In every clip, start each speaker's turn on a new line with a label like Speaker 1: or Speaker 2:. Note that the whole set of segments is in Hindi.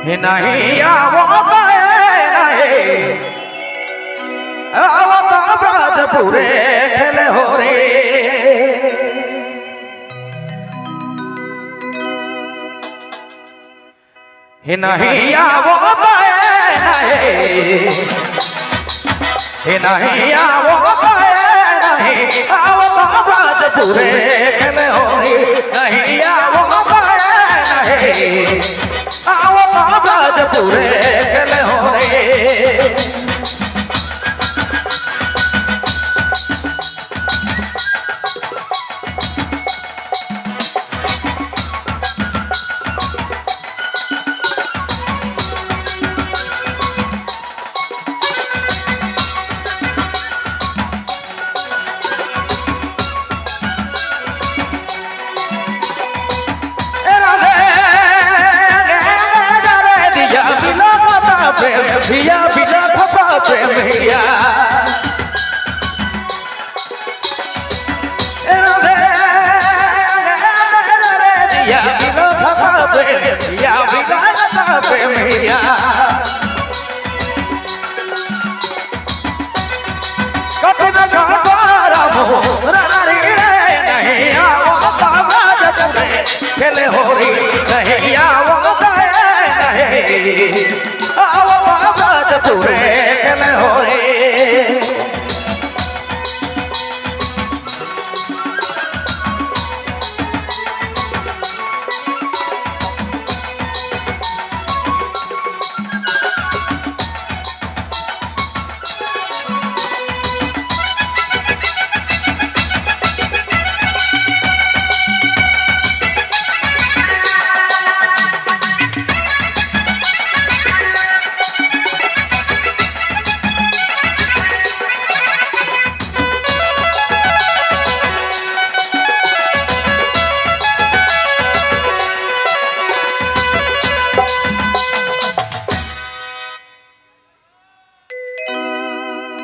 Speaker 1: नहीं आवता नहीं आवता ब्रज पूरे खेले हो रे नहीं आवता नहीं आवता नहीं आवता ब्रज पूरे खेले हो रे नहीं आवता नहीं ब्रज पूरे खेले हो रे भैया बिना फपा प्रेम भैया दिया बिना फपा प्रेम भैया बिना प्रेम भैया कपिल घाटारा मोरारी रे नहीं आवता ब्रज पूरे खेले हो री नहीं आवता नहीं ब्रज पूरे खेले हो रे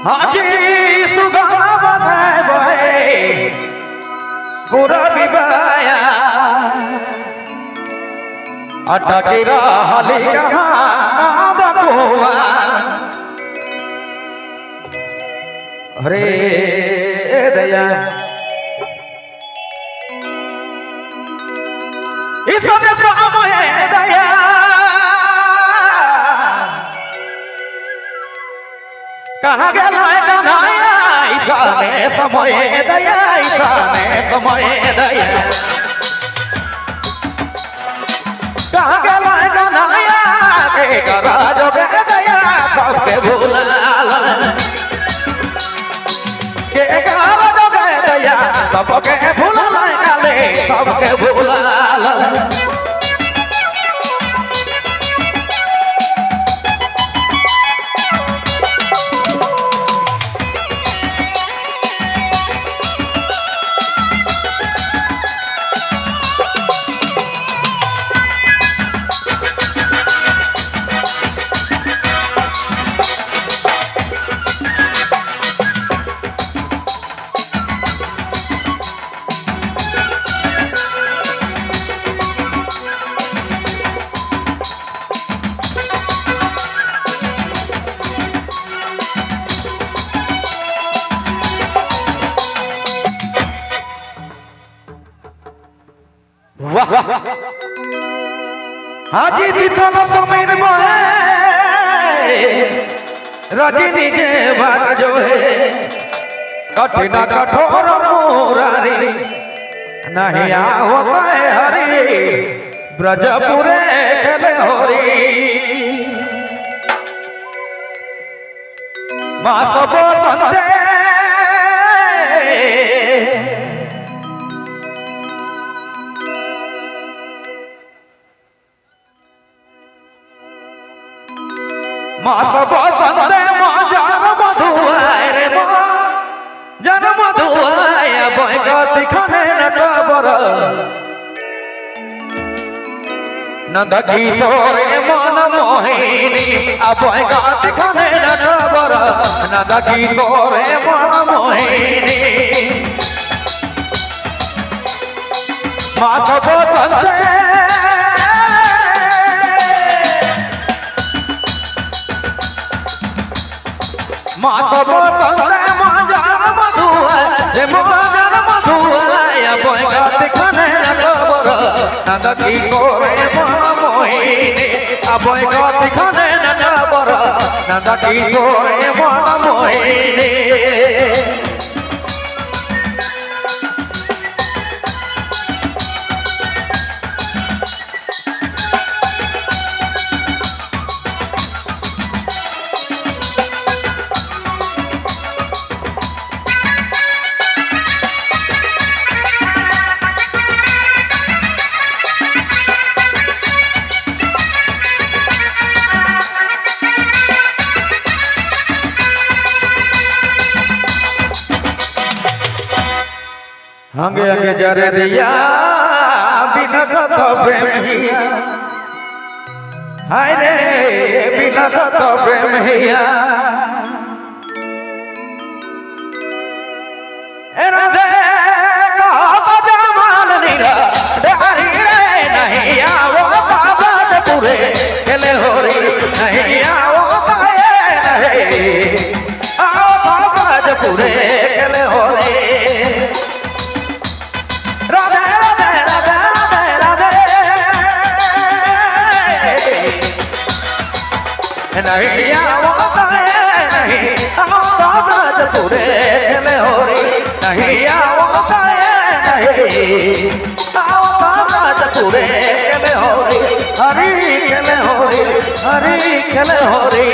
Speaker 1: हाजी सुगाना बसाए बहे पूरा विवाया अटकी रहली कहाँ बकुआ हरे दया इस समय दया कहाँ गया कन्हैया ईशाने समय दया ईशाने समय दया कहाँ गया कन्हैया के करा जो दया सबके भूला के करा जो दया सबके भूला सबके भूला हाजी शीतल समीर रजनी जे बात जो है कठिन कठोर मुरारी नहीं होता है हरी ब्रज पूरे खेले होरी माँ सब संते माँ सब संते माँ जान मधुआय रे माँ जन मधुआय बैगति खने नटबर नंद किशोर मन मोहिनी बैगति खने नटबर नंद किशोर मन मोहिनी माँ सब संते रे मोहन मधुआया बगात खाने न खबर नंदा की करे मन मोहिनी बगात खाने न खबर नंदा की करे मन मोहिनी हंगे हंगे जरे दिया बिलखत प्रेमिया हाय रे बिलखत प्रेमिया ए राधे का जमाल नीरा डहरी रे नहीं आओ बाबा पूरे खेले होरी नहीं आओ ताए नहीं आओ बाबा पूरे खेले होरी नहीं आवता है नहीं आवता पूरे खेले हो रे नहीं आवता है नहीं आवता पूरे खेले हो रे हरी खेले हो रे हरी खेले हो रे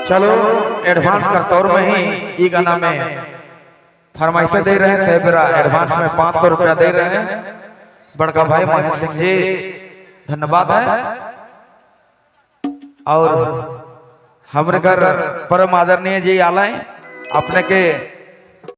Speaker 1: चलो एडवांस का तौर में ही ये गाना में फरमाइशें दे रहे हैं सेबरा एडवांस में 500 रुपया दे रहे हैं बड़का भाई महेश सिंह जी धन्यवाद है और हमरे घर परम आदरणीय जी आलाएं अपने के